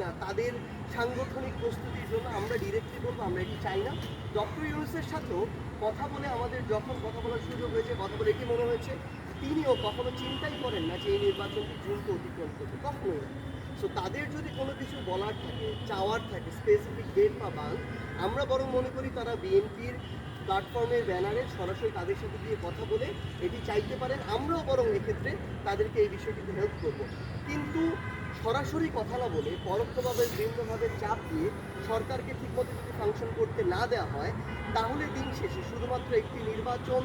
কিনা তাদের সাংগঠনিক প্রস্তুতির জন্য আমরা ডিরেক্টলি বলবো আমরা এটি চাই না। ডক্টর ইউনূসের সাথেও কথা বলে আমাদের যখন কথা বলার সুযোগ হয়েছে, কথা বলে এটি মনে হয়েছে তিনিও কখনো চিন্তাই করেন না যে এই নির্বাচনটি জুনকে অতিক্রম করবে, কখনোই না। সো তাদের যদি কোনো কিছু বলার থাকে, চাওয়ার থাকে, স্পেসিফিক ডেট বা বাংক, আমরা বরং মনে করি তারা বিএনপির প্ল্যাটফর্মের ব্যানারে সরাসরি তাদের সাথে গিয়ে কথা বলে এটি চাইতে পারেন। আমরাও বরং এক্ষেত্রে তাদেরকে এই বিষয়টিতে হেল্প করব। কিন্তু সরাসরি কথা না বলে পরোক্ষভাবে বিভিন্নভাবে চাপ দিয়ে সরকারকে ঠিকমতো যদি ফাংশন করতে না দেওয়া হয়, তাহলে দিন শেষে শুধুমাত্র একটি নির্বাচন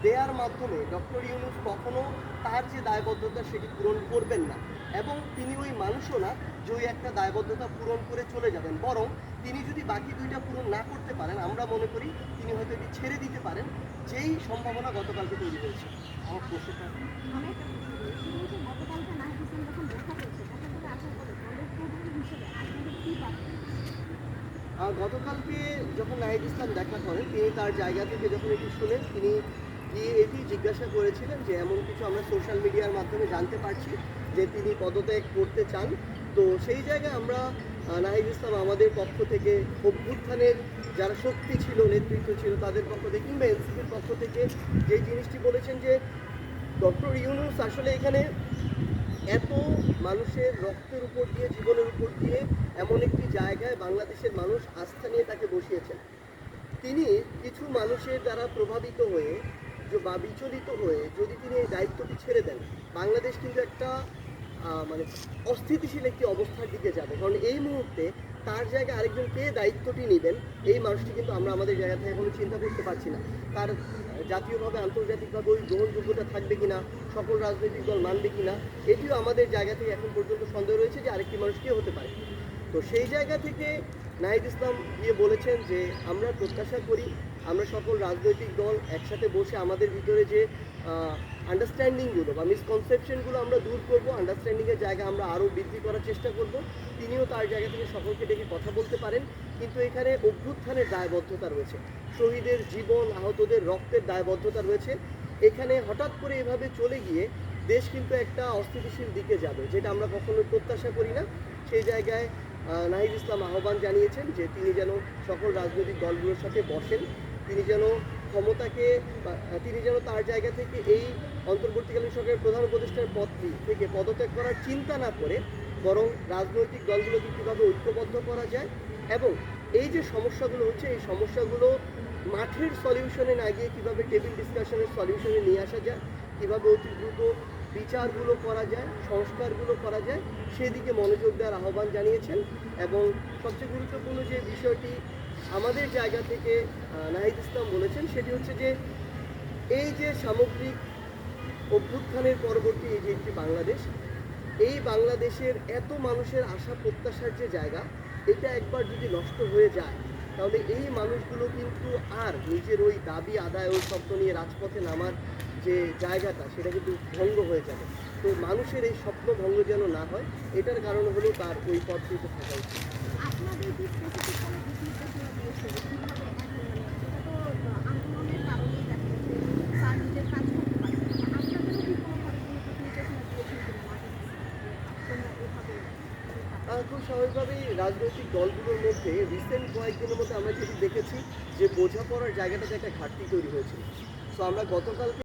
দেওয়ার মাধ্যমে ডক্টর ইউনূস কখনো তার যে দায়বদ্ধতা সেটি পূরণ করবেন না, এবং তিনি ওই মানুষও না যে ওই একটা দায়বদ্ধতা পূরণ করে চলে যাবেন। বরং তিনি যদি বাকি দুইটা পূরণ না করতে পারেন, আমরা মনে করি তিনি হয়তো এটি ছেড়ে দিতে পারেন, যেই সম্ভাবনা গতকালকে তৈরি হয়েছে। আমার প্রশ্নটা গতকালকে যখন নাহিদ ইসলাম দেখা করেন, তিনি তার জায়গা থেকে যখন এটি শুনেন, তিনি গিয়ে এটি জিজ্ঞাসা করেছিলেন যে এমন কিছু আমরা সোশ্যাল মিডিয়ার মাধ্যমে জানতে পারছি যে তিনি পদত্যাগ করতে চান। তো সেই জায়গায় আমরা নাহিদ ইসলাম আমাদের পক্ষ থেকে, অভ্যুত্থানের যারা শক্তি ছিল, নেতৃত্ব ছিল তাদের পক্ষ থেকে, কিংবা এনসিপির পক্ষ থেকে যে জিনিসটি বলেছেন যে ডক্টর ইউনূস আসলে এখানে এত মানুষের রক্তের উপর দিয়ে, জীবনের উপর দিয়ে এমন একটি জায়গায় বাংলাদেশের মানুষ আস্থা নিয়ে তাকে বসিয়েছেন। তিনি কিছু মানুষের দ্বারা প্রভাবিত হয়ে বা বিচলিত হয়ে যদি তিনি এই দায়িত্বটি ছেড়ে দেন, বাংলাদেশ কিন্তু একটা মানে অস্থিতিশীল একটি অবস্থার দিকে যাবে। কারণ এই মুহূর্তে তার জায়গায় আরেকজন কে দায়িত্বটি নেবেন, এই মানুষটি কিন্তু আমরা আমাদের জায়গা থেকে এখনো চিন্তা করতে পারছি না। তার জাতীয়ভাবে আন্তর্জাতিকভাবে ওই গ্রহণযোগ্যতা থাকবে কিনা, সকল রাজনৈতিক দল মানবে কিনা, এটিও আমাদের জায়গা থেকে এখন পর্যন্ত সন্দেহ রয়েছে যে আরেকটি মানুষ কে হতে পারে। তো সেই জায়গা থেকে নাহিদ ইসলাম গিয়ে বলেছেন যে আমরা প্রত্যাশা করি আমরা সকল রাজনৈতিক দল একসাথে বসে আমাদের ভিতরে যে আন্ডারস্ট্যান্ডিংগুলো বা মিসকনসেপশনগুলো আমরা দূর করব, আন্ডারস্ট্যান্ডিংয়ের জায়গা আমরা আরও বৃদ্ধি করার চেষ্টা করব। তিনিও তার জায়গা থেকে সকলকে ডেকে কথা বলতে পারেন, কিন্তু এখানে অভ্যুত্থানের দায়বদ্ধতা রয়েছে, শহীদের জীবন, আহতদের রক্তের দায়বদ্ধতা রয়েছে। এখানে হঠাৎ করে এভাবে চলে গিয়ে দেশ কিন্তু একটা অস্থিতিশীল দিকে যাবে, যেটা আমরা কখনো প্রত্যাশা করি না। সেই জায়গায় নাহিদ ইসলাম আহ্বান জানিয়েছেন যে তিনি যেন সকল রাজনৈতিক দলগুলোর সাথে বসেন, তিনি যেন ক্ষমতাকে, তিনি যেন তার জায়গা থেকে এই অন্তর্বর্তীকালীন সরকারের প্রধান উপদেষ্টার পদটি থেকে পদত্যাগ করার চিন্তা না করে বরং রাজনৈতিক দলগুলোকে কীভাবে ঐক্যবদ্ধ করা যায়, এবং এই যে সমস্যাগুলো হচ্ছে এই সমস্যাগুলো মাঠের সলিউশনে না গিয়ে কীভাবে টেবিল ডিসকাশনের সলিউশনে নিয়ে আসা যায়, কীভাবে অতি দ্রুত বিচারগুলো করা যায়, সংস্কারগুলো করা যায়, সেদিকে মনোযোগ দেওয়ার আহ্বান জানিয়েছেন। এবং সবচেয়ে গুরুত্বপূর্ণ যে বিষয়টি আমাদের জায়গা থেকে নাহিদ ইসলাম বলেছেন সেটি হচ্ছে যে এই যে সামগ্রিক অভ্যুত্থানের পরবর্তী এই যে একটি বাংলাদেশ, এই বাংলাদেশের এত মানুষের আশা প্রত্যাশার যে জায়গা, এটা একবার যদি নষ্ট হয়ে যায় তাহলে এই মানুষগুলো কিন্তু আর নিজের ওই দাবি আদায়, ওই স্বপ্ন নিয়ে রাজপথে নামার যে জায়গাটা সেটা কিন্তু ভঙ্গ হয়ে যাবে। তো মানুষের এই স্বপ্ন ভঙ্গ যেন না হয়, এটার কারণ হলো তার ওই পথটিতে থাকা উচিত। খুব স্বাভাবিকভাবেই রাজনৈতিক দলগুলোর মধ্যে রিসেন্ট কয়েকদিনের মধ্যে আমরা যেটি দেখেছি যে বোঝাপড়ার জায়গাটাতে একটা ঘাটতি তৈরি হয়েছিল। সো আমরা গতকালকে